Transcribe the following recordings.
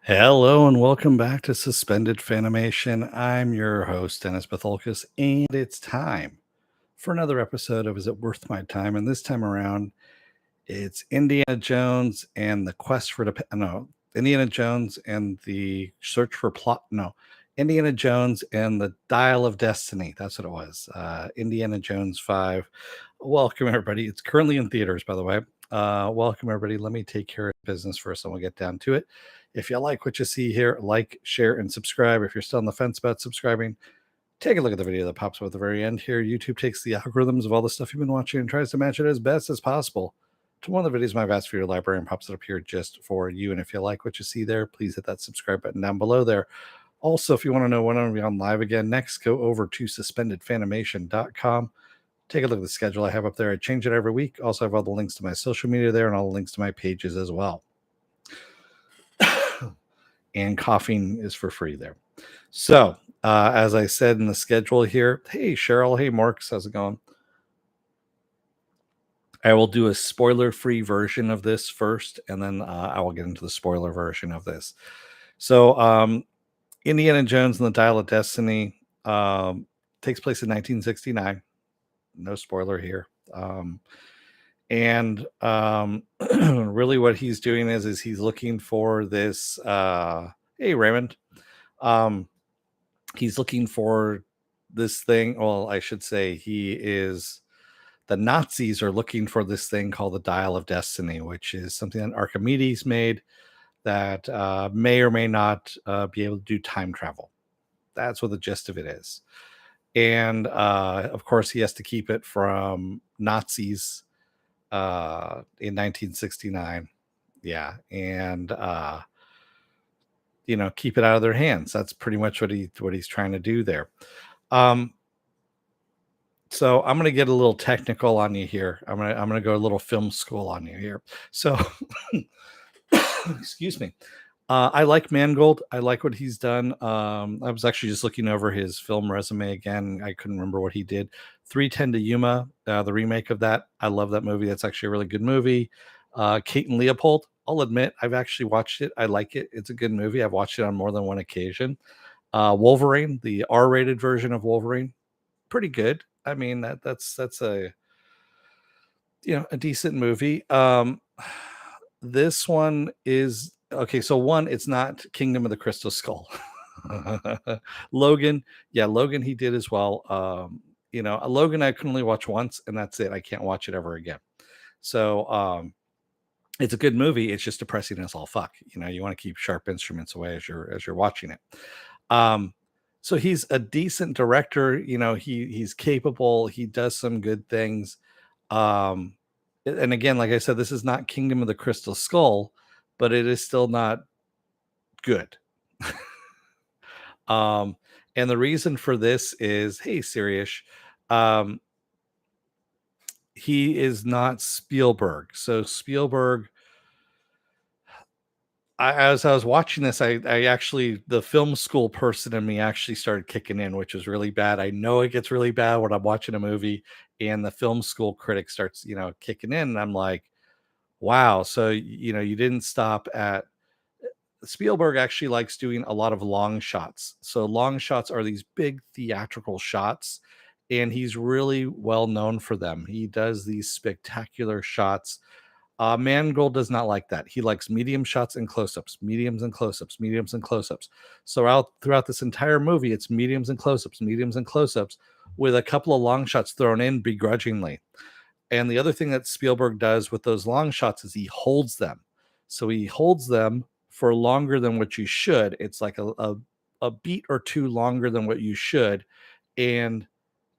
Hello and welcome back to Suspended Fanimation. I'm your host, Dennis Bithoulkas, and it's time for another episode of Is It Worth My Time? And this time around, it's Indiana Jones and the quest for the no, Indiana Jones and the search for plot. No, Indiana Jones and the Dial of Destiny. That's what it was. Indiana Jones 5. Welcome, everybody. It's currently in theaters, by the way. Welcome, everybody. Let me take care of business first and we'll get down to it. If you like what you see here, like, share, and subscribe. If you're still on the fence about subscribing, take a look at the video that pops up at the very end here. YouTube takes the algorithms of all the stuff you've been watching and tries to match it as best as possible to one of the videos in my vast video library and pops it up here just for you. And if you like what you see there, please hit that subscribe button down below there. Also, if you want to know when I'm going to be on live again next, go over to suspendedfanimation.com. Take a look at the schedule I have up there. I change it every week. Also, I have all the links to my social media there and all the links to my pages as well. And coughing is for free there. So, as I said in the schedule here, hey, Cheryl, hey, Marks, how's it going? I will do a spoiler-free version of this first, and then I will get into the spoiler version of this. So, Indiana Jones and the Dial of Destiny takes place in 1969. No spoiler here. And really what he's doing is he's looking for this hey Raymond, he's looking for this thing. Well, I should say the Nazis are looking for this thing called the Dial of Destiny, which is something that Archimedes made that may or may not be able to do time travel. That's what the gist of it is. And of course he has to keep it from Nazis in 1969. Yeah. And keep it out of their hands. That's pretty much what he's trying to do there. So I'm going to get a little technical on you here. I'm going to go a little film school on you here. So excuse me. I like Mangold. I like what he's done. I was actually just looking over his film resume again. I couldn't remember what he did. 310 to Yuma, the remake of that. I love that movie. That's actually a really good movie. Kate and Leopold. I'll admit, I've actually watched it. I like it. It's a good movie. I've watched it on more than one occasion. Wolverine, the R-rated version of Wolverine, pretty good. I mean, that's a a decent movie. This one is okay. So one, it's not Kingdom of the Crystal Skull. Logan, yeah, Logan he did as well. Logan I can only watch once, and that's it. I can't watch it ever again. So it's a good movie. It's just depressing as all fuck. You want to keep sharp instruments away as you're watching it. So he's a decent director. He's capable. He does some good things. And again, like I said, this is not Kingdom of the Crystal Skull, but it is still not good. And the reason for this is, hey, Sirius, he is not Spielberg. So Spielberg, as I was watching this, I actually, the film school person in me actually started kicking in, which was really bad. I know it gets really bad when I'm watching a movie and the film school critic starts, kicking in. And I'm like, wow. So, you didn't stop at Spielberg actually likes doing a lot of long shots. So long shots are these big theatrical shots, and he's really well known for them. He does these spectacular shots. Mangold does not like that. He likes medium shots and close-ups, mediums and close-ups, mediums and close-ups. So throughout this entire movie, it's mediums and close-ups, mediums and close-ups, with a couple of long shots thrown in begrudgingly. And the other thing that Spielberg does with those long shots is he holds them. So he holds them for longer than what you should. It's like a beat or two longer than what you should. And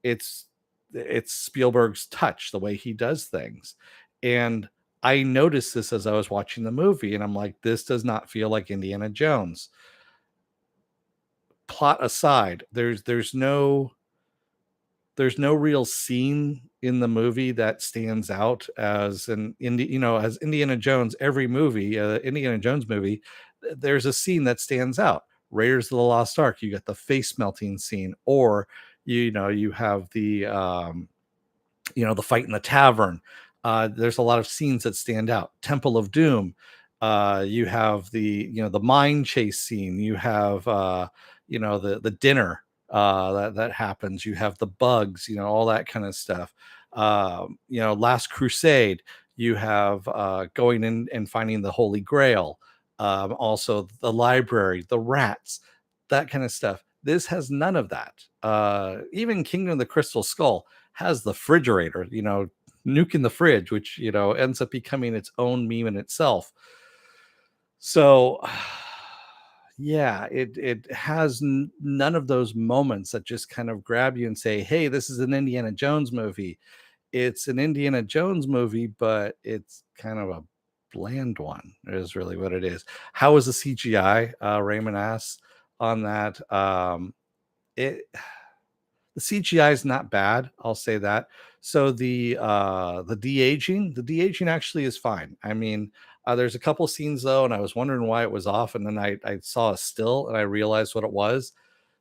it's Spielberg's touch, the way he does things. And I noticed this as I was watching the movie, and I'm like, this does not feel like Indiana Jones. Plot aside, there's no real scene in the movie that stands out as as Indiana Jones. Every movie, Indiana Jones movie, there's a scene that stands out. Raiders of the Lost Ark, you got the face melting scene, or you have the the fight in the tavern. There's a lot of scenes that stand out. Temple of Doom, You have the mine chase scene. You have the dinner that happens. You have the bugs. All that kind of stuff. Last Crusade. You have going in and finding the Holy Grail. Also, the library, the rats, that kind of stuff. This has none of that. Even Kingdom of the Crystal Skull has the refrigerator. Nuking the fridge, which ends up becoming its own meme in itself. So, yeah, it has none of those moments that just kind of grab you and say, "Hey, this is an Indiana Jones movie." It's an Indiana Jones movie, but it's kind of a bland one. Is really what it is. How was the CGI? Raymond asks on that. It The CGI is not bad, I'll say that. So the de-aging actually is fine. I mean, there's a couple scenes though, and I was wondering why it was off, and then I saw a still and I realized what it was.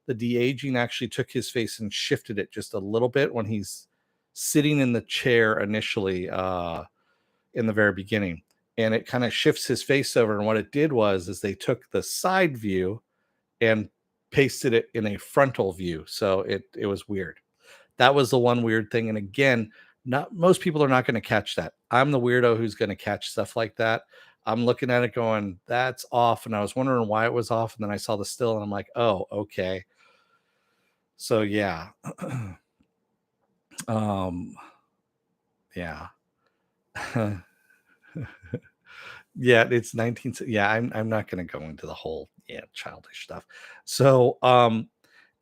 The de-aging actually took his face and shifted it just a little bit when he's sitting in the chair initially, in the very beginning, and it kind of shifts his face over. And what it did was is they took the side view and pasted it in a frontal view, so it was weird. That was the one weird thing. And again, not most people are not going to catch that. I'm the weirdo who's going to catch stuff like that. I'm looking at it going, that's off. And I was wondering why it was off. And then I saw the still and I'm like, oh, okay. So yeah. um, yeah. Yeah, it's 19. Yeah, I'm not going to go into the whole childish stuff. So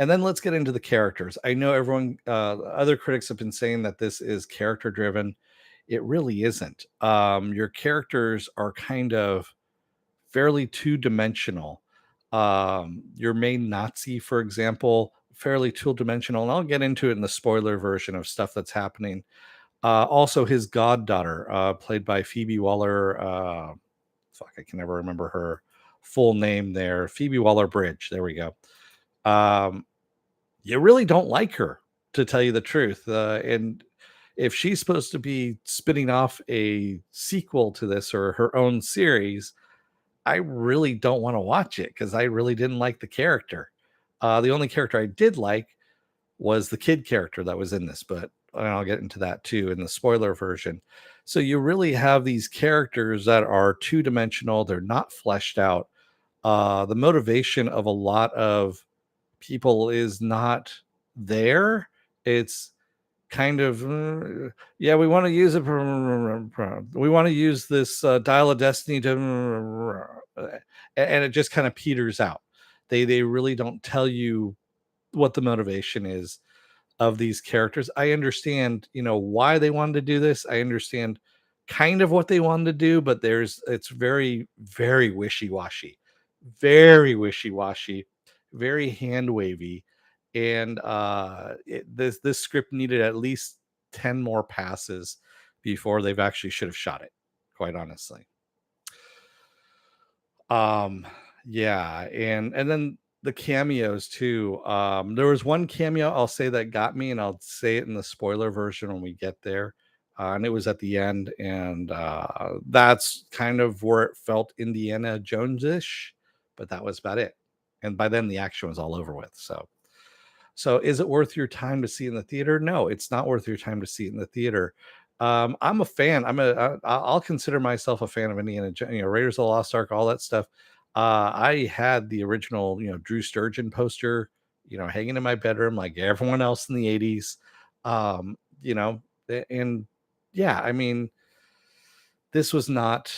and then let's get into the characters. I know everyone other critics have been saying that this is character driven. It really isn't. Your characters are kind of fairly two-dimensional. Your main Nazi, for example, fairly two-dimensional, and I'll get into it in the spoiler version of stuff that's happening. Also his goddaughter, played by Phoebe Waller, fuck, I can never remember her full name there. Phoebe Waller Bridge. There we go. Um, you really don't like her, to tell you the truth. And if she's supposed to be spinning off a sequel to this or her own series, I really don't want to watch it because I really didn't like the character. The only character I did like was the kid character that was in this, but I'll get into that too in the spoiler version. So you really have these characters that are two dimensional, they're not fleshed out. The motivation of a lot of people is not there. It's kind of, yeah, we want to use it. We want to use this dial of destiny to, and it just kind of peters out. They really don't tell you what the motivation is of these characters. I understand, why they wanted to do this. I understand kind of what they wanted to do, but it's very, very wishy-washy, very wishy-washy, very hand wavy. And this script needed at least 10 more passes before they've actually should have shot it, quite honestly. Um, yeah, and then the cameos too. There was one cameo I'll say that got me, and I'll say it in the spoiler version when we get there. And it was at the end, and that's kind of where it felt Indiana Jones-ish, but that was about it. And by then the action was all over with. So is it worth your time to see in the theater? No, it's not worth your time to see it in the theater. I'm a fan. I'll consider myself a fan of Indiana Jones, Raiders of the Lost Ark, all that stuff. I had the original, Drew Sturgeon poster, hanging in my bedroom like everyone else in the 80s. Um, you know, and yeah, I mean, this was not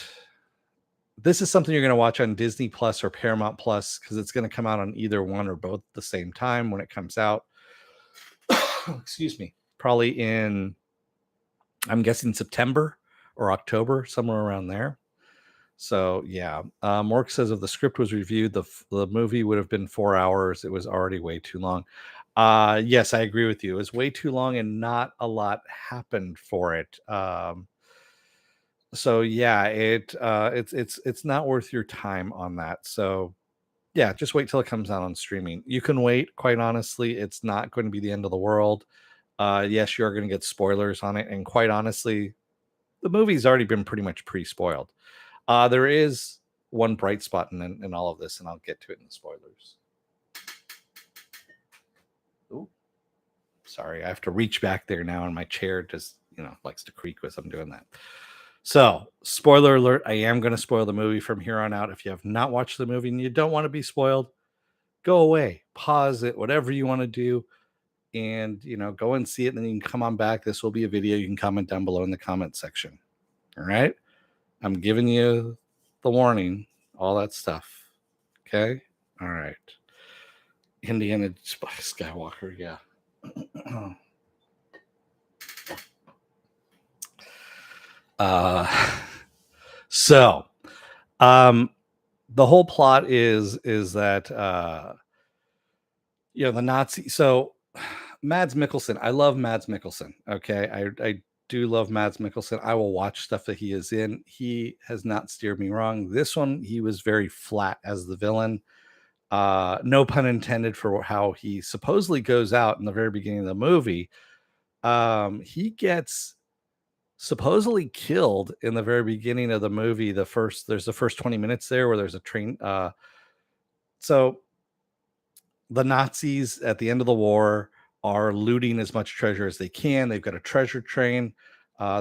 this is something you're going to watch on Disney Plus or Paramount Plus because it's going to come out on either one or both at the same time when it comes out. Excuse me. Probably in, I'm guessing, September or October, somewhere around there. So yeah, Mork says if the script was reviewed, the movie would have been 4 hours. It was already way too long. Yes, I agree with you. It was way too long, and not a lot happened for it. So yeah, it's not worth your time on that. So yeah, just wait till it comes out on streaming. You can wait. Quite honestly, it's not going to be the end of the world. Yes, you're going to get spoilers on it, and quite honestly, the movie's already been pretty much pre-spoiled. There is one bright spot in all of this, and I'll get to it in the spoilers. Ooh, sorry, I have to reach back there now, and my chair just likes to creak as I'm doing that. So, spoiler alert: I am going to spoil the movie from here on out. If you have not watched the movie and you don't want to be spoiled, go away, pause it, whatever you want to do, and go and see it. And then you can come on back. This will be a video. You can comment down below in the comment section. All right, I'm giving you the warning, all that stuff. Okay, all right. Indiana Skywalker, yeah. uh so the whole plot is that the Nazi. So Mads Mikkelsen, I love Mads Mikkelsen. Okay, I do love Mads Mikkelsen. I will watch stuff that he is in. He has not steered me wrong. This one, he was very flat as the villain. No pun intended for how he supposedly goes out in the very beginning of the movie. He gets supposedly killed in the very beginning of the movie. There's the first 20 minutes there where there's a train. So the Nazis at the end of the war are looting as much treasure as they can. They've got a treasure train.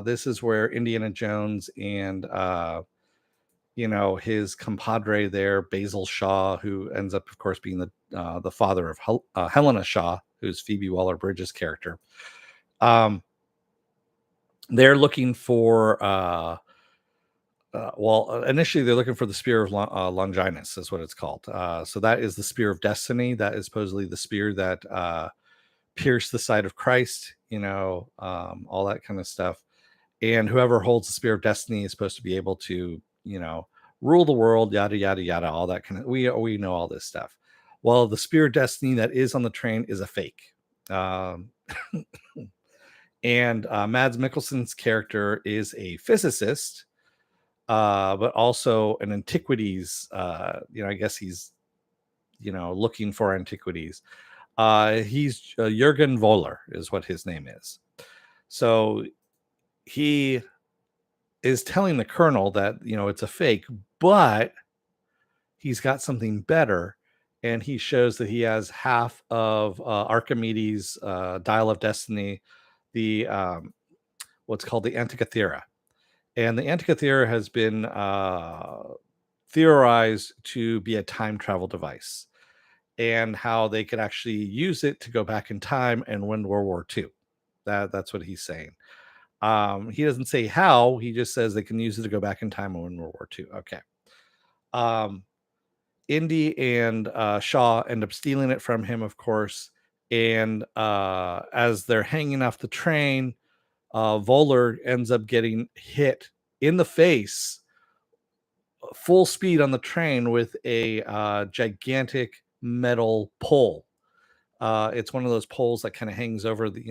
This is where Indiana Jones and his compadre there, Basil Shaw, who ends up, of course, being the father of Helena Shaw, who's Phoebe Waller-Bridge's character. They're looking for initially they're looking for the spear of Longinus, is what it's called. So that is the spear of destiny. That is supposedly the spear that pierced the side of Christ. All that kind of stuff. And whoever holds the spear of destiny is supposed to be able to, rule the world. Yada yada yada. All that kind of. We know all this stuff. Well, the spear of destiny that is on the train is a fake. And Mads Mikkelsen's character is a physicist, but also an antiquities. I guess he's, looking for antiquities. He's Jürgen Voller is what his name is. So he is telling the colonel that, it's a fake, but he's got something better. And he shows that he has half of Archimedes' dial of destiny, the what's called the Antikythera. And the Antikythera has been theorized to be a time travel device, and how they could actually use it to go back in time and win World War II. That's what he's saying. He doesn't say how. He just says they can use it to go back in time and win World War II. Okay. Indy and Shaw end up stealing it from him, of course. And as they're hanging off the train, Voller ends up getting hit in the face, full speed on the train, with a gigantic metal pole. It's one of those poles that kind of hangs over the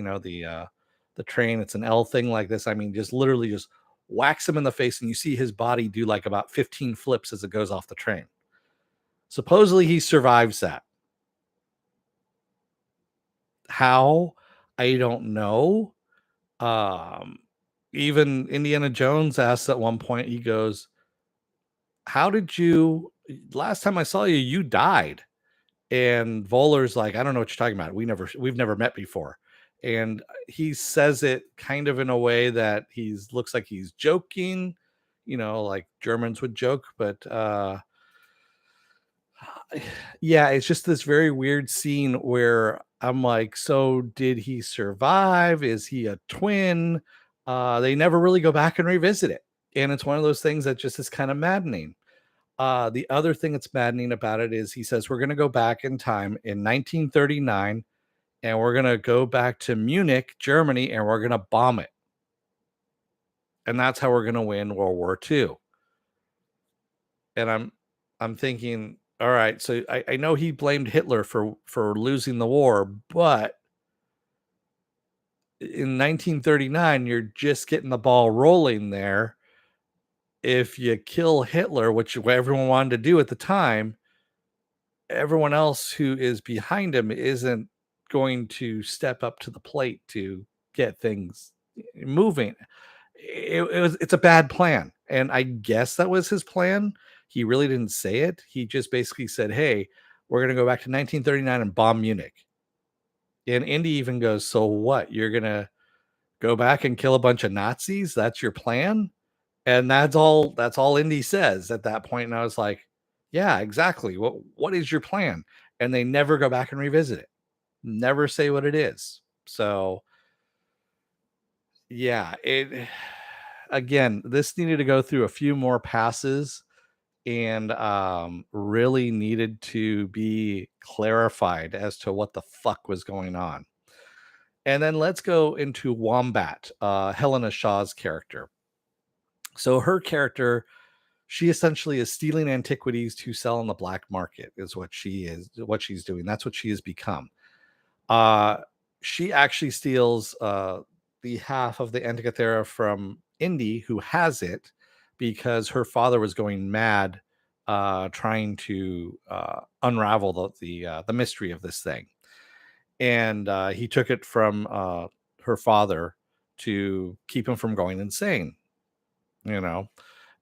train. It's an L thing like this. I mean, just literally just whacks him in the face, and you see his body do like about 15 flips as it goes off the train. Supposedly he survives that. How? I don't know. Even Indiana Jones asks at one point, he goes, how did you, last time I saw you, you died? And Voller's like, I don't know what you're talking about. We've never met before. And he says it kind of in a way that looks like he's joking, like Germans would joke, but yeah, it's just this very weird scene where I'm like, so did he survive? Is he a twin? They never really go back and revisit it. And it's one of those things that just is kind of maddening. The other thing that's maddening about it is he says, we're going to go back in time in 1939, and we're going to go back to Munich, Germany, and we're going to bomb it. And that's how we're going to win World War II. And I'm thinking, all right, so I know he blamed Hitler for losing the war, but in 1939, you're just getting the ball rolling there. If you kill Hitler, which everyone wanted to do at the time, everyone else who is behind him isn't going to step up to the plate to get things moving. It's a bad plan. And I guess that was his plan. He really didn't say it. He just basically said, "Hey, we're gonna go back to 1939 and bomb Munich." And Indy even goes, "So what? You're gonna go back and kill a bunch of Nazis? That's your plan?" And that's all Indy says at that point. And I was like, "Yeah, exactly. What is your plan?" And they never go back and revisit it. Never say what it is. So yeah, it again, this needed to go through a few more passes and really needed to be clarified as to what the fuck was going on. And then let's go into Wombat, Helena Shaw's character. So her character, she essentially is stealing antiquities to sell on the black market, is what she's doing. That's what she has become. Uh, she actually steals the half of the Antikythera from Indy, who has it, because her father was going mad trying to unravel the mystery of this thing, and he took it from her father to keep him from going insane. You know,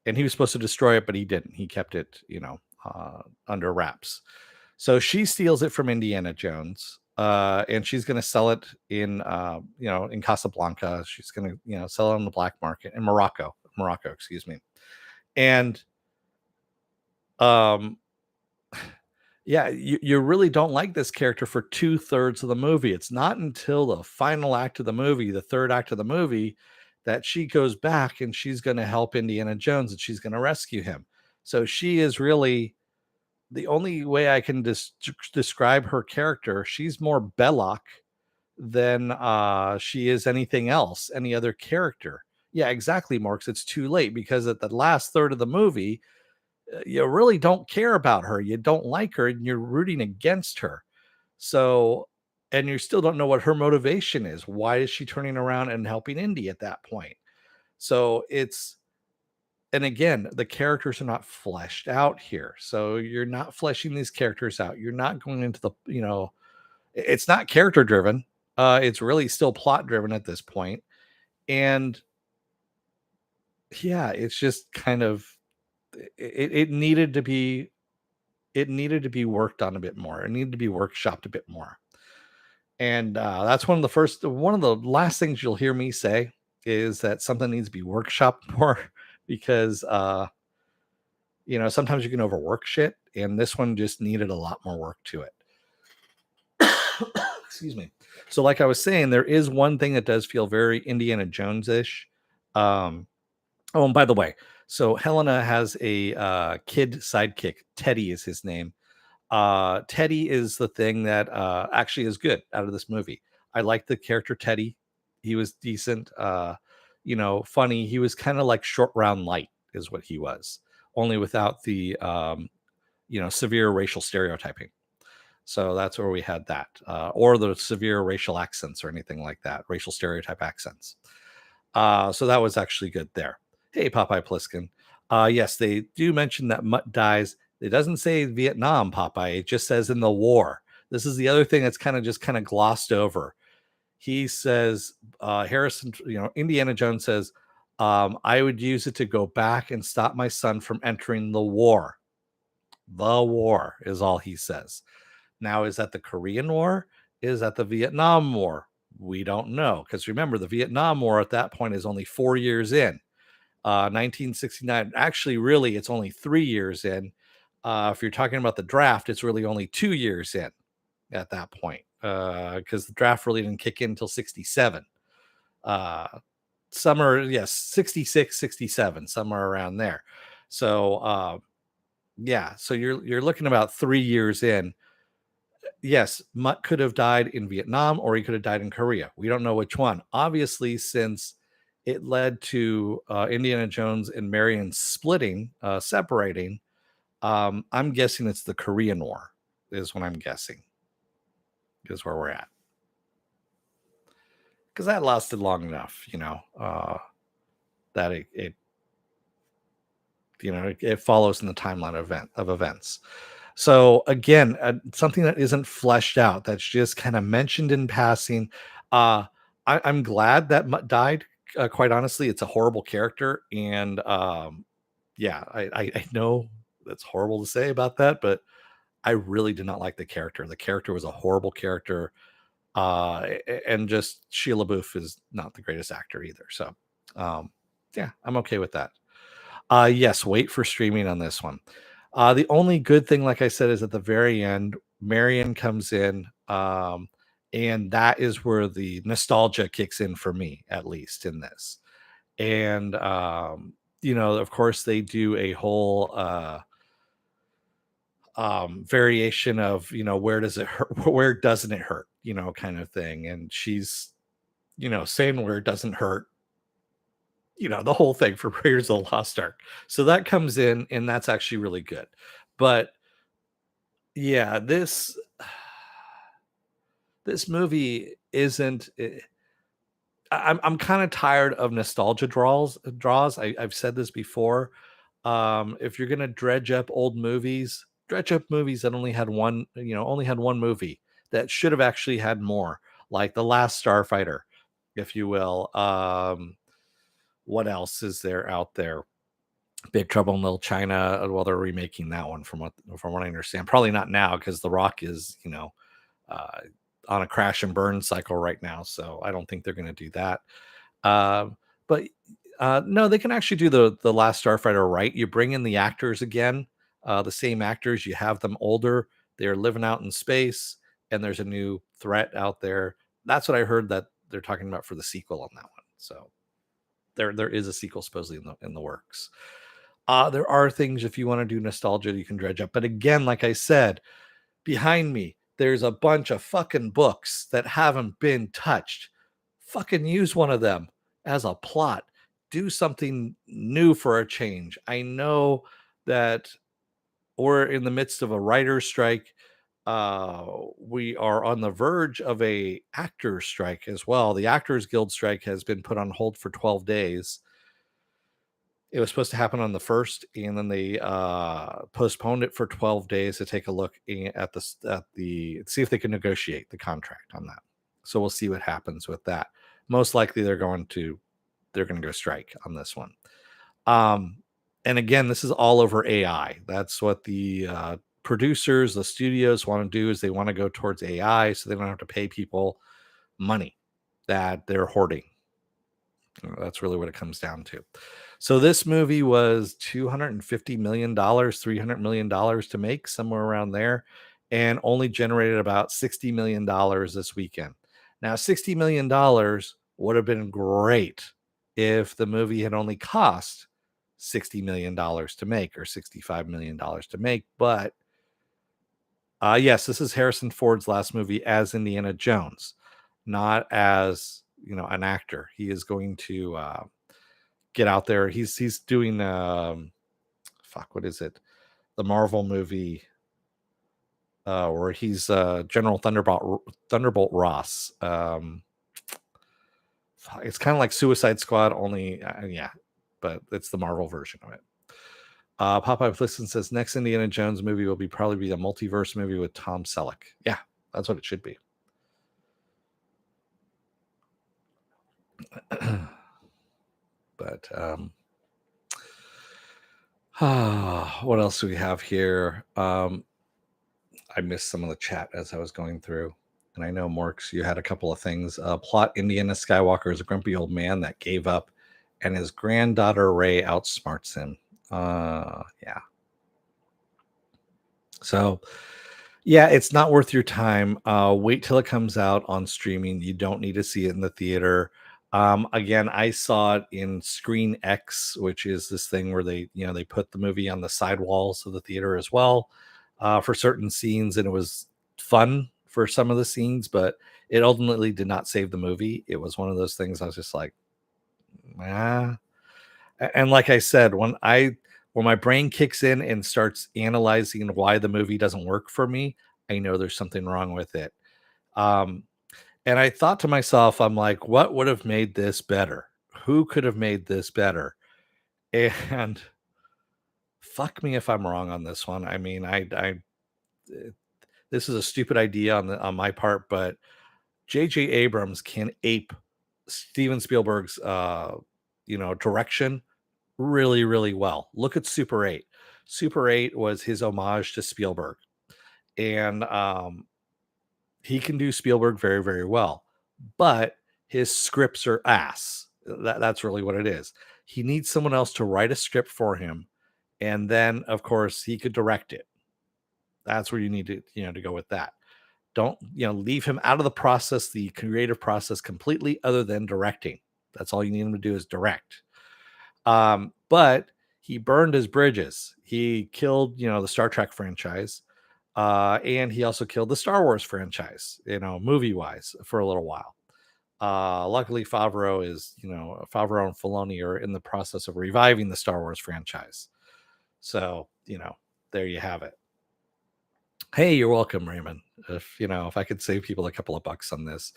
and he was supposed to destroy it, but he didn't. He kept it, under wraps. So she steals it from Indiana Jones, and she's going to sell it in Casablanca. She's going to, sell it on the black market in Morocco, excuse me. And um, yeah, you really don't like this character for 2/3 of the movie. It's not until the final act of the movie, the third act of the movie, that she goes back and she's going to help Indiana Jones and she's going to rescue him. So she is really the only way I can describe her character. She's more Belloc than she is anything else, any other character. Yeah, exactly, Marks. It's too late because at the last third of the movie, you really don't care about her. You don't like her and you're rooting against her. So, and you still don't know what her motivation is. Why is she turning around and helping Indy at that point? So and again, the characters are not fleshed out here. So you're not fleshing these characters out. You're not going into it's not character driven. It's really still plot driven at this point. And yeah, it's just kind of, it needed to be, worked on a bit more. It needed to be workshopped a bit more. And that's one of the last things you'll hear me say is that something needs to be workshopped more because sometimes you can overwork shit, and this one just needed a lot more work to it. Excuse me. So, like I was saying, there is one thing that does feel very Indiana Jones ish. Oh, and by the way, so Helena has a kid sidekick. Teddy is his name. Teddy is the thing that actually is good out of this movie. I like the character Teddy. He was decent, funny. He was kind of like Short Round Light, is what he was, only without the severe racial stereotyping. So that's where we had that, or the severe racial accents or anything like that, racial stereotype accents. So that was actually good there. Hey, Popeye Pliskin. Yes, they do mention that Mutt dies. It doesn't say Vietnam, Popeye. It just says in the war. This is the other thing that's kind of glossed over. He says, Harrison, Indiana Jones says, I would use it to go back and stop my son from entering the war. The war is all he says. Now, is that the Korean War? Is that the Vietnam War? We don't know. Because remember, the Vietnam War at that point is only 4 years in. 1969. Actually, really, it's only 3 years in. If you're talking about the draft, it's really only 2 years in at that point. Because the draft really didn't kick in until 67. Uh, Summer, yes, 66, 67, somewhere around there. So, yeah, so you're looking about 3 years in. Yes, Mutt could have died in Vietnam or he could have died in Korea. We don't know which one. Obviously, since it led to Indiana Jones and Marion splitting, separating, I'm guessing it's the Korean War, is what I'm guessing, is where we're at. Because that lasted long enough, that it follows in the timeline of events. So again, something that isn't fleshed out, that's just kind of mentioned in passing. I'm glad that Mutt died quite honestly, it's a horrible character, and yeah, I know that's horrible to say about that, but I really did not like the character. The character was a horrible character, and just Sheila Booth is not the greatest actor either. So, um, yeah, I'm okay with that. Yes, wait for streaming on this one. The only good thing, like I said, is at the very end, Marion comes in, and that is where the nostalgia kicks in for me, at least in this. And of course, they do a whole variation of where does it hurt, where doesn't it hurt, kind of thing. And she's saying where it doesn't hurt, the whole thing for Raiders of the Lost Ark. So that comes in, and that's actually really good. But yeah, this movie isn't. I'm kind of tired of nostalgia draws. I've said this before. If you're gonna dredge up movies that only had one movie that should have actually had more, like The Last Starfighter, if you will. What else is there out there? Big Trouble in Little China. Well, they're remaking that one from what I understand. Probably not now because The Rock is uh, on a crash and burn cycle right now. So I don't think they're going to do that. But no, they can actually do the Last Starfighter right. You bring in the actors again, the same actors. You have them older. They're living out in space, and there's a new threat out there. That's what I heard that they're talking about for the sequel on that one. So there is a sequel supposedly in the works. There are things if you want to do nostalgia you can dredge up, but again, like I said, behind me there's a bunch of fucking books that haven't been touched. Fucking use one of them as a plot. Do something new for a change. I know that we're in the midst of a writer's strike. We are on the verge of a actors strike as well. The Actors Guild strike has been put on hold for 12 days. It was supposed to happen on the first, and then they postponed it for 12 days to take a look at the see if they can negotiate the contract on that. So we'll see what happens with that. Most likely they're going to go strike on this one. Um, and again, this is all over AI. That's what the producers, the studios want to do is they want to go towards AI, so they don't have to pay people money that they're hoarding. That's really what it comes down to. So this movie was $250 million, $300 million to make, somewhere around there, and only generated about $60 million this weekend. Now, $60 million would have been great if the movie had only cost $60 million to make or $65 million to make. But yes, this is Harrison Ford's last movie as Indiana Jones, not as an actor. He is going to get out there. He's doing fuck, what is it? The Marvel movie where he's General Thunderbolt Ross. It's kind of like Suicide Squad, only yeah, but it's the Marvel version of it. Popeye Listen says next Indiana Jones movie will probably be a multiverse movie with Tom Selleck. Yeah, that's what it should be. But what else do we have here? I missed some of the chat as I was going through. And I know, Morks, you had a couple of things. Plot Indiana Skywalker is a grumpy old man that gave up, and his granddaughter Rey outsmarts him. Yeah. So, yeah, it's not worth your time. Wait till it comes out on streaming. You don't need to see it in the theater. Again, I saw it in Screen X, which is this thing where they put the movie on the side walls of the theater as well for certain scenes, and it was fun for some of the scenes, but it ultimately did not save the movie. It was one of those things I was just like, ah. And like I said, when my brain kicks in and starts analyzing why the movie doesn't work for me, I know there's something wrong with it. Um, and I thought to myself, I'm like, what would have made this better? Who could have made this better? And fuck me if I'm wrong on this one. I mean, this is a stupid idea on my part, but J.J. Abrams can ape Steven Spielberg's direction really, really well. Look at Super 8. Super 8 was his homage to Spielberg. And he can do Spielberg very, very well. But his scripts are ass. That's really what it is. He needs someone else to write a script for him, and then of course he could direct it. That's where you need to, to go with that. Don't, leave him out of the process, the creative process completely, other than directing. That's all you need him to do is direct. But he burned his bridges. He killed, the Star Trek franchise, and he also killed the Star Wars franchise, movie wise, for a little while. Luckily, Favreau and Filoni are in the process of reviving the Star Wars franchise. So, there you have it. Hey, you're welcome, Raymond. If I could save people a couple of bucks on this.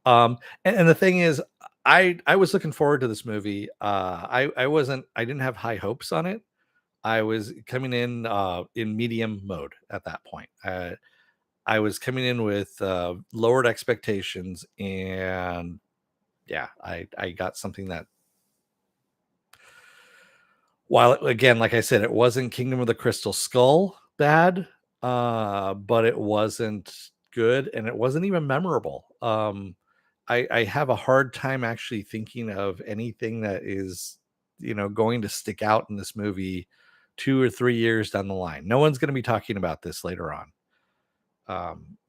And the thing is, I was looking forward to this movie. I didn't have high hopes on it. I was coming in medium mode at that point. I was coming in with lowered expectations, and yeah, I got something that, while again, like I said, it wasn't Kingdom of the Crystal Skull bad, but it wasn't good, and it wasn't even memorable. I have a hard time actually thinking of anything that is, going to stick out in this movie 2 or 3 years down the line. No one's going to be talking about this later on.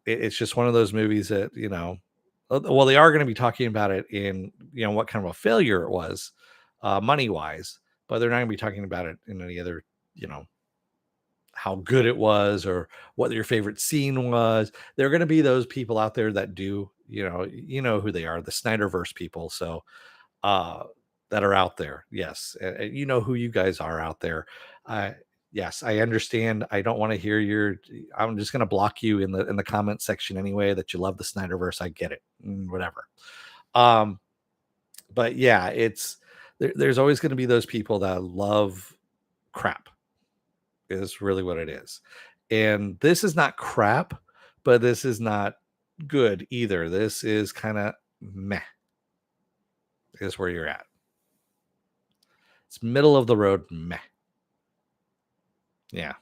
It's just one of those movies that, well, they are going to be talking about it in, what kind of a failure it was, money wise, but they're not going to be talking about it in any other, you know, how good it was or what your favorite scene was. There are going to be those people out there that do, who they are, the Snyderverse people. So, uh, that are out there. Yes. You know who you guys are out there. Uh, yes, I understand. I don't want to hear I'm just going to block you in the comment section anyway, that you love the Snyderverse. I get it. Whatever. Um, but yeah, there's always going to be those people that love crap, is really what it is. And this is not crap, but this is not good either. This is kind of meh, is where you're at. It's middle of the road meh. Yeah.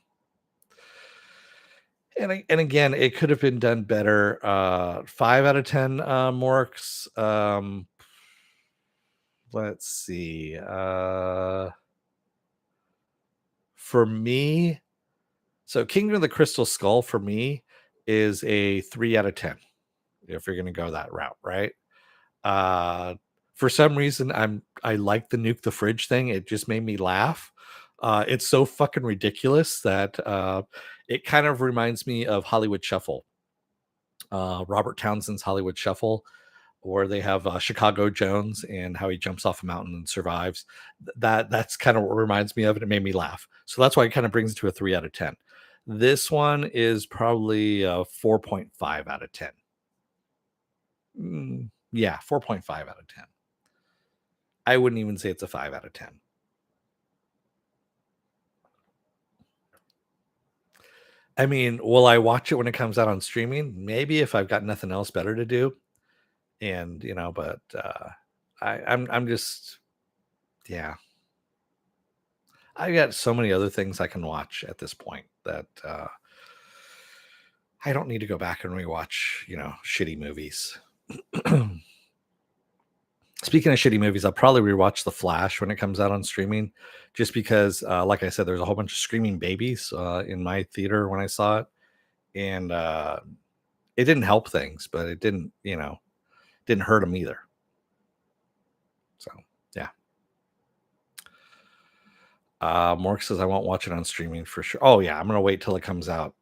And again, it could have been done better. 5 out of 10 Morks. Let's see. For me, so Kingdom of the Crystal Skull for me is a 3 out of 10. If you're gonna go that route, right? Uh, for some reason, I like the nuke the fridge thing. It just made me laugh. It's so fucking ridiculous that it kind of reminds me of Hollywood Shuffle, Robert Townsend's Hollywood Shuffle, where they have Chicago Jones and how he jumps off a mountain and survives. That's kind of what reminds me of it. It made me laugh, so that's why it kind of brings it to a 3 out of 10. This one is probably a 4.5 out of 10. Yeah, 4.5 out of 10. I wouldn't even say it's a 5 out of 10. I mean, will I watch it when it comes out on streaming? Maybe, if I've got nothing else better to do. And but I'm just, yeah. I got so many other things I can watch at this point that I don't need to go back and rewatch, shitty movies. Speaking of shitty movies, I'll probably rewatch The Flash when it comes out on streaming, just because, like I said, there's a whole bunch of screaming babies in my theater when I saw it, and it didn't help things, but it didn't hurt them either. So yeah. Mork says I won't watch it on streaming for sure. Oh yeah, I'm gonna wait till it comes out.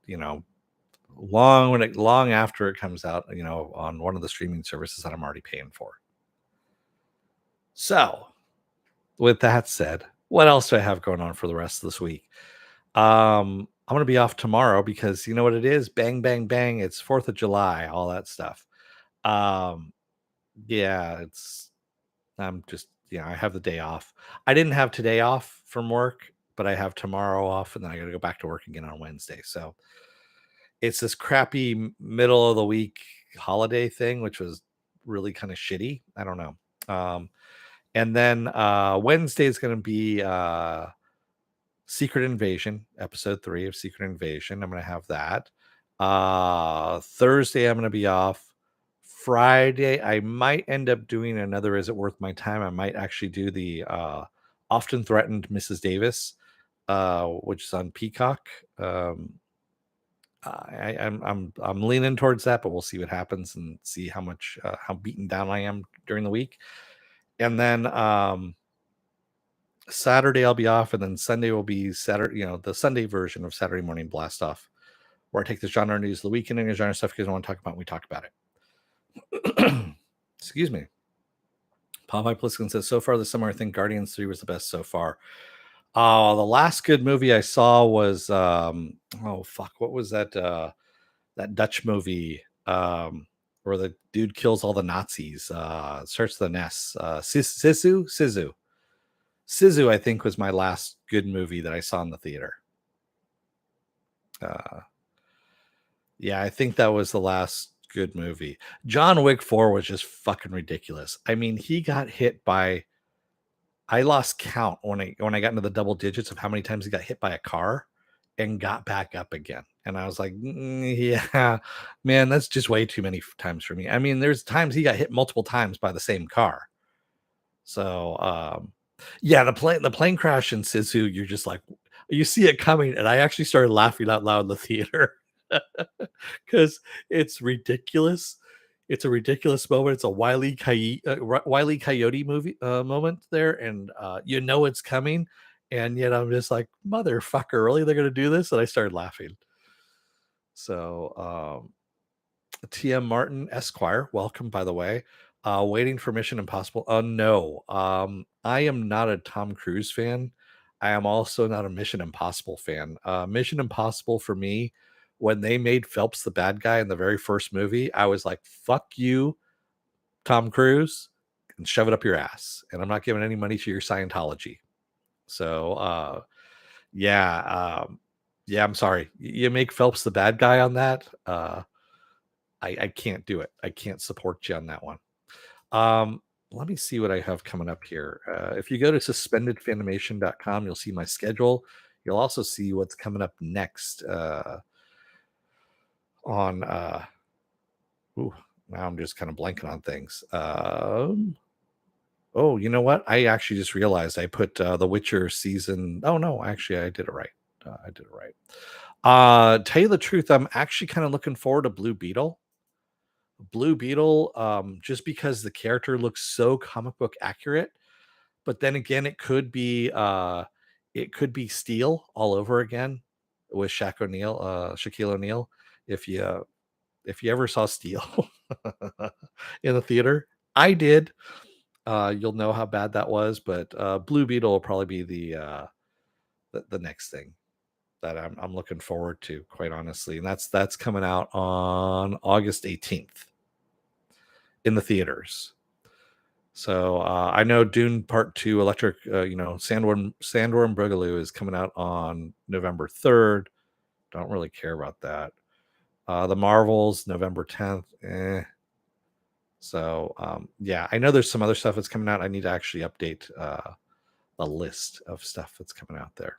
Long after it comes out. On one of the streaming services that I'm already paying for. So, with that said, what else do I have going on for the rest of this week? I'm gonna be off tomorrow because you know what it is? Bang, bang, bang. It's 4th of July, all that stuff. Um, yeah, I'm just, I have the day off. I didn't have today off from work, but I have tomorrow off, and then I gotta go back to work again on Wednesday. So it's this crappy middle of the week holiday thing, which was really kind of shitty. I don't know. Um, and then Wednesday is going to be Secret Invasion, episode 3 of Secret Invasion. I'm going to have that. Thursday, I'm going to be off. Friday, I might end up doing another Is It Worth My Time? I might actually do the Often Threatened Mrs. Davis, which is on Peacock. I'm leaning towards that, but we'll see what happens and see how much how beaten down I am during the week. And then Saturday I'll be off, and then Sunday will be Saturday, the Sunday version of Saturday Morning Blast Off, where I take the genre news of the weekend and the genre stuff because I want to talk about, we talk about it. Excuse me. Popeye Pliskin says, so far this summer, I think Guardians 3 was the best so far. The last good movie I saw was oh fuck, what was that that Dutch movie where the dude kills all the Nazis, starts the Ness, Sisu, I think, was my last good movie that I saw in the theater. Yeah, I think that was the last good movie. John Wick 4 was just fucking ridiculous. I mean, he got hit by, I lost count when I got into the double digits of how many times he got hit by a car and got back up again. And I was like, yeah, man, that's just way too many times for me. I mean, there's times he got hit multiple times by the same car. So, yeah, the plane crash in Sisu, you're just like, you see it coming, and I actually started laughing out loud in the theater because it's ridiculous. It's a ridiculous moment. It's a Wile E. Coyote movie moment there, and it's coming, and yet I'm just like, motherfucker, really? They're gonna do this? And I started laughing. So, TM Martin Esquire, welcome, by the way. Waiting for Mission Impossible. No, I am not a Tom Cruise fan. I am also not a Mission Impossible fan. Mission Impossible for me, when they made Phelps the bad guy in the very first movie, I was like, fuck you, Tom Cruise, and shove it up your ass. And I'm not giving any money to your Scientology. So, yeah, yeah, I'm sorry. You make Phelps the bad guy on that. I can't do it. I can't support you on that one. Let me see what I have coming up here. If you go to suspendedfanimation.com, you'll see my schedule. You'll also see what's coming up next on ooh, now I'm just kind of blanking on things. Oh, you know what? I actually just realized I put The Witcher season. Oh no, actually I did it right. I did it right. Tell you the truth, I'm actually kind of looking forward to Blue Beetle. Blue Beetle, just because the character looks so comic book accurate, but then again, it could be Steel all over again with Shaquille O'Neal. If you if you ever saw Steel in the theater, I did. You'll know how bad that was, but Blue Beetle will probably be the next thing that I'm looking forward to, quite honestly, and that's coming out on August 18th in the theaters. So I know Dune Part 2, Electric, Sandworm Boogaloo is coming out on November 3rd. Don't really care about that. The Marvels, November 10th. So yeah, I know there's some other stuff that's coming out. I need to actually update the list of stuff that's coming out there.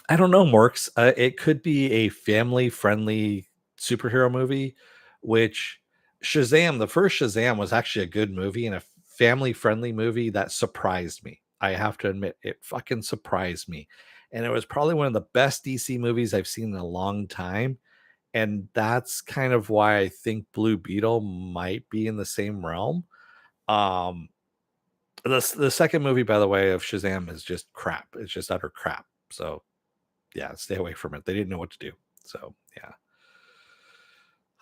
I don't know, Morks. It could be a family-friendly superhero movie, which Shazam, the first Shazam was actually a good movie and a family-friendly movie that surprised me. I have to admit, it fucking surprised me. And it was probably one of the best DC movies I've seen in a long time. And that's kind of why I think Blue Beetle might be in the same realm. Um, the second movie, by the way, of Shazam is just crap. It's just utter crap. So yeah, stay away from it. They didn't know what to do. So yeah.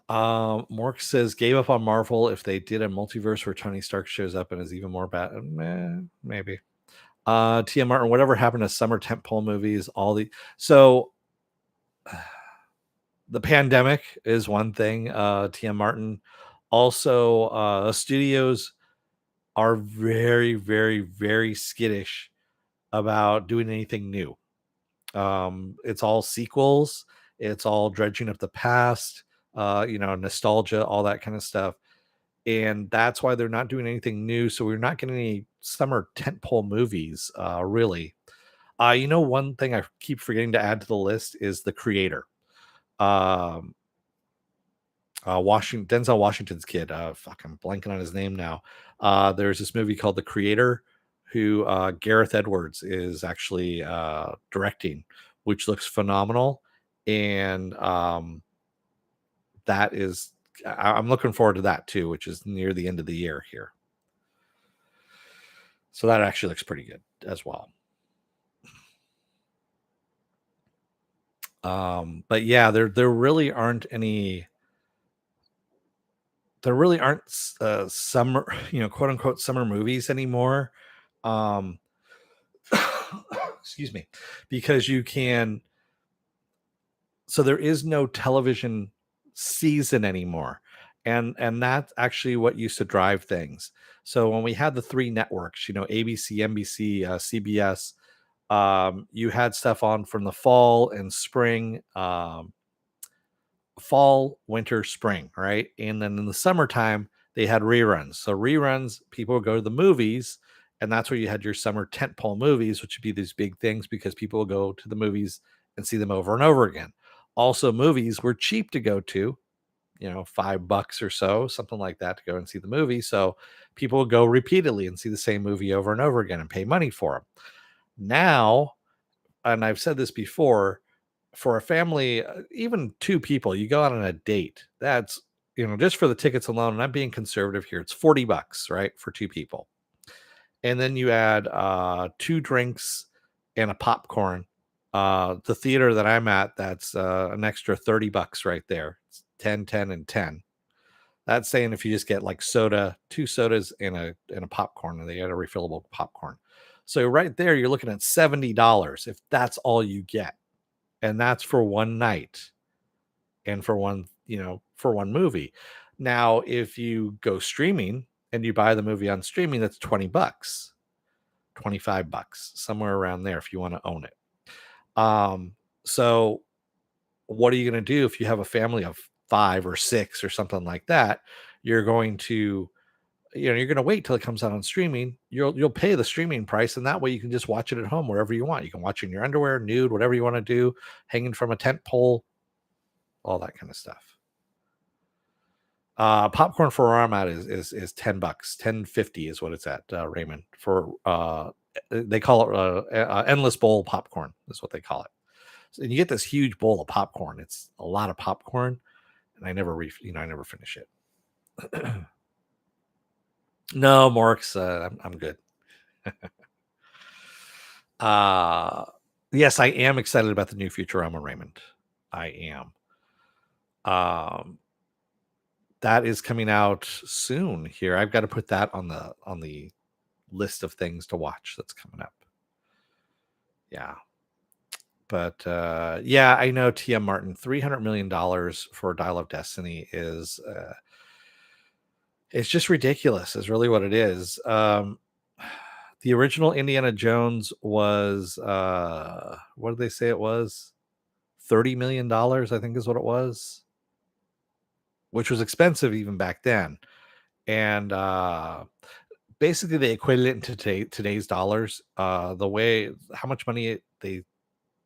Mork says gave up on Marvel if they did a multiverse where Tony Stark shows up and is even more bad. Maybe. Tia Martin, whatever happened to summer tentpole movies? The pandemic is one thing. Tia Martin. Also, studios are very, very, very skittish about doing anything new. It's all sequels, it's all dredging up the past, nostalgia, all that kind of stuff. and that's why they're not doing anything new. So we're not getting any summer tentpole movies, really. One thing I keep forgetting to add to the list is The Creator. Um, Denzel Washington's kid. Fuck, I'm blanking on his name now. There's this movie called The Creator, who Gareth Edwards is actually directing, which looks phenomenal, and that is I'm looking forward to that too, which is near the end of the year here. So that actually looks pretty good as well. But yeah, there really aren't any. There really aren't summer, quote unquote summer movies anymore. Um, excuse me, because you can. So there is no television season anymore, and that's actually what used to drive things. So when we had the three networks, ABC, NBC, CBS, you had stuff on from the fall and spring, fall, winter, spring, right? And then in the summertime, they had reruns. So reruns, people would go to the movies, and that's where you had your summer tentpole movies, which would be these big things because people will go to the movies and see them over and over again. Also, movies were cheap to go to, $5 or so, something like that, to go and see the movie. So people would go repeatedly and see the same movie over and over again and pay money for them. Now, and I've said this before, for a family, even two people, you go out on a date. That's, just for the tickets alone, and I'm being conservative here, it's $40, right? For two people. And then you add two drinks and a popcorn. The theater that I'm at, that's an extra $30 right there. It's 10, 10, and 10. That's saying if you just get like soda, two sodas and a popcorn, and they had a refillable popcorn. So right there, you're looking at $70 if that's all you get. And that's for one night and for one movie. Now, if you go streaming and you buy the movie on streaming, that's $20, $25, somewhere around there if you want to own it. So what are you going to do if you have a family of 5 or 6 or something like that? You're going to you're going to wait till it comes out on streaming. You'll pay the streaming price, and that way you can just watch it at home wherever you want. You can watch it in your underwear, nude, whatever you want to do, hanging from a tent pole, all that kind of stuff. Popcorn for where I'm at is $10, 10.50 is what it's at, Raymond. For they call it endless bowl popcorn. Is what they call it. And you get this huge bowl of popcorn. It's a lot of popcorn, and I never finish it. No, Morks, I'm good. Yes, I am excited about the new Futurama, Raymond. I am. That is coming out soon here. I've got to put that on the list of things to watch that's coming up. Yeah. But yeah, I know TM Martin, $300 million for Dial of Destiny is it's just ridiculous, is really what it is. The original Indiana Jones was what did they say it was? $30 million, I think is what it was, which was expensive even back then. And basically they equated it into today's dollars. The way how much money they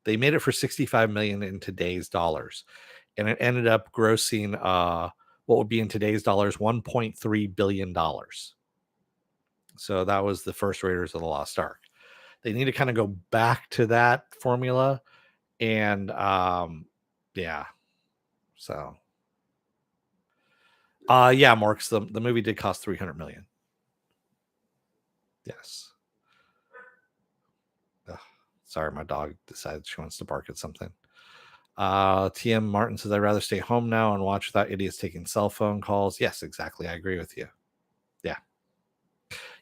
made it for 65 million in today's dollars, and it ended up grossing what would be in today's dollars $1.3 billion. So that was the first Raiders of the Lost Ark. They need to kind of go back to that formula, and yeah. So yeah, Marks, the movie did cost 300 million. Yes. Ugh, sorry, my dog decided she wants to bark at something. TM Martin says, I'd rather stay home now and watch without idiots taking cell phone calls. Yes, exactly. I agree with you. Yeah.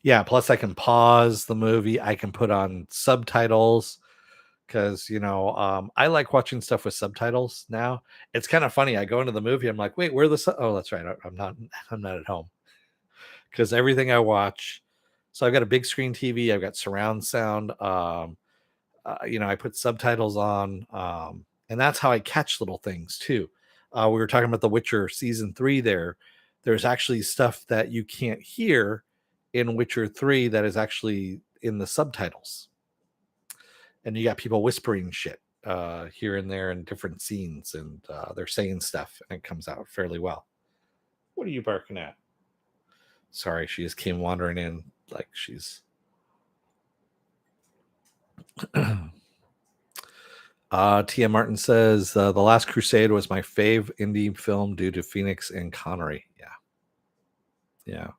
Yeah. Plus, I can pause the movie. I can put on subtitles because, I like watching stuff with subtitles now. It's kind of funny. I go into the movie. I'm like, wait, where the, oh, that's right. I'm not at home because everything I watch. So I've got a big screen TV. I've got surround sound. I put subtitles on, and that's how I catch little things too. We were talking about The Witcher season 3 there. there's actually stuff that you can't hear in Witcher 3 that is actually in the subtitles. And you got people whispering shit here and there in different scenes, and they're saying stuff, and it comes out fairly well. What are you barking at? Sorry, she just came wandering in like she's. Tia Martin says The Last Crusade was my fave indie film due to Phoenix and Connery. Yeah.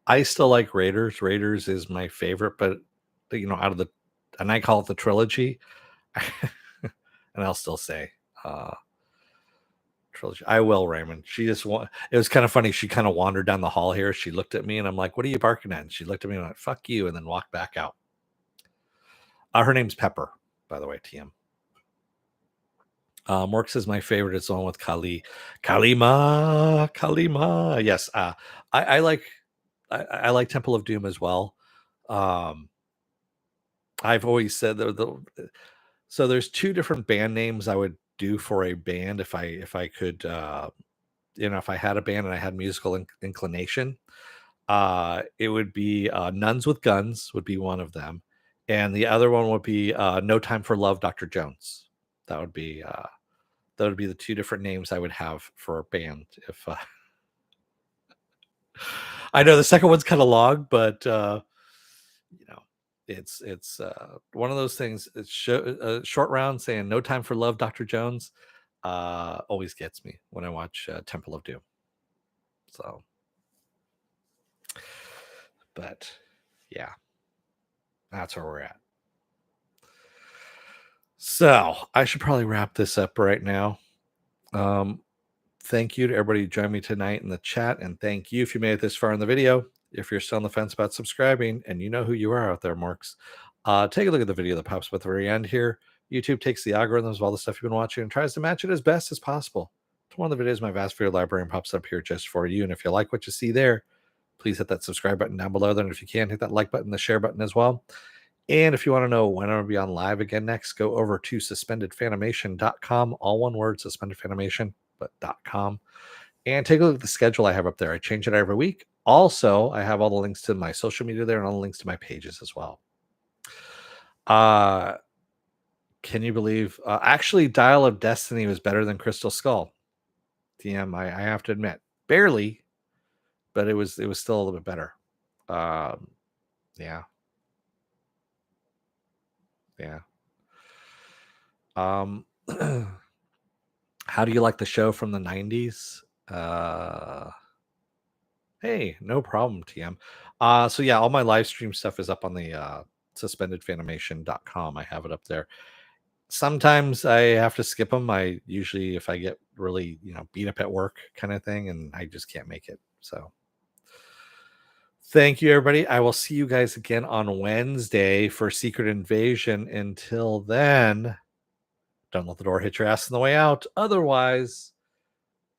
I still like Raiders. Raiders is my favorite, but out of the, and I call it the trilogy. And I'll still say trilogy. I will, Raymond. She just it was kind of funny. She kind of wandered down the hall here. She looked at me and I'm like, "What are you barking at?" And she looked at me and went, "Fuck you," and then walked back out. Her name's Pepper, by the way, TM. Mork says my favorite is the one with Kalima. Yes, I like I like Temple of Doom as well. I've always said so there's two different band names I would do for a band if I could, if I had a band and I had musical inclination. It would be Nuns with Guns would be one of them, and the other one would be No Time for Love, Dr. Jones. That would be the two different names I would have for a band. If I know the second one's kind of long, but it's one of those things. It's short round saying "No Time for Love, Dr. Jones" always gets me when I watch Temple of Doom. So, but yeah, that's where we're at. So I should probably wrap this up right now. Thank you to everybody who joined me tonight in the chat, and thank you if you made it this far in the video. If you're still on the fence about subscribing, and you know who you are out there, Marks, take a look at the video that pops up at the very end here. YouTube takes the algorithms of all the stuff you've been watching and tries to match it as best as possible to one of the videos in my vast video library, and pops up here just for you. And if you like what you see there, please hit that subscribe button down below there. And if you can, hit that like button, the share button as well. And if you want to know when I'm going to be on live again next, go over to suspendedfanimation.com, all one word, suspendedfanimation, but .com. And take a look at the schedule I have up there. I change it every week. Also, I have all the links to my social media there and all the links to my pages as well. Can you believe actually Dial of Destiny was better than Crystal Skull? TM, I have to admit. Barely, but it was still a little bit better. Yeah. How do you like the show from the 90s? Hey, no problem, TM. So yeah, all my live stream stuff is up on the suspendedfanimation.com. I have it up there. Sometimes I have to skip them. I usually, if I get really, beat up at work kind of thing, and I just can't make it. So thank you, everybody. I will see you guys again on Wednesday for Secret Invasion. Until then, don't let the door hit your ass on the way out. Otherwise,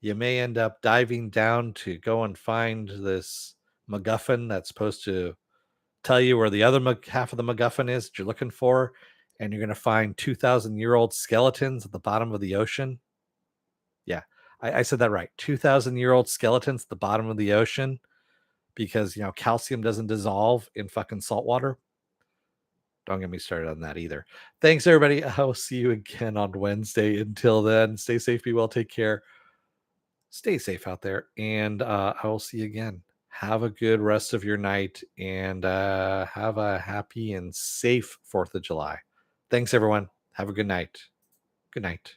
you may end up diving down to go and find this MacGuffin that's supposed to tell you where the other half of the MacGuffin is that you're looking for, and you're going to find 2,000-year-old skeletons at the bottom of the ocean. Yeah, I said that right. 2,000-year-old skeletons at the bottom of the ocean because, calcium doesn't dissolve in fucking salt water. Don't get me started on that either. Thanks, everybody. I'll see you again on Wednesday. Until then, stay safe, be well, take care. Stay safe out there, and I will see you again. Have a good rest of your night, and have a happy and safe 4th of July. Thanks, everyone. Have a good night. Good night.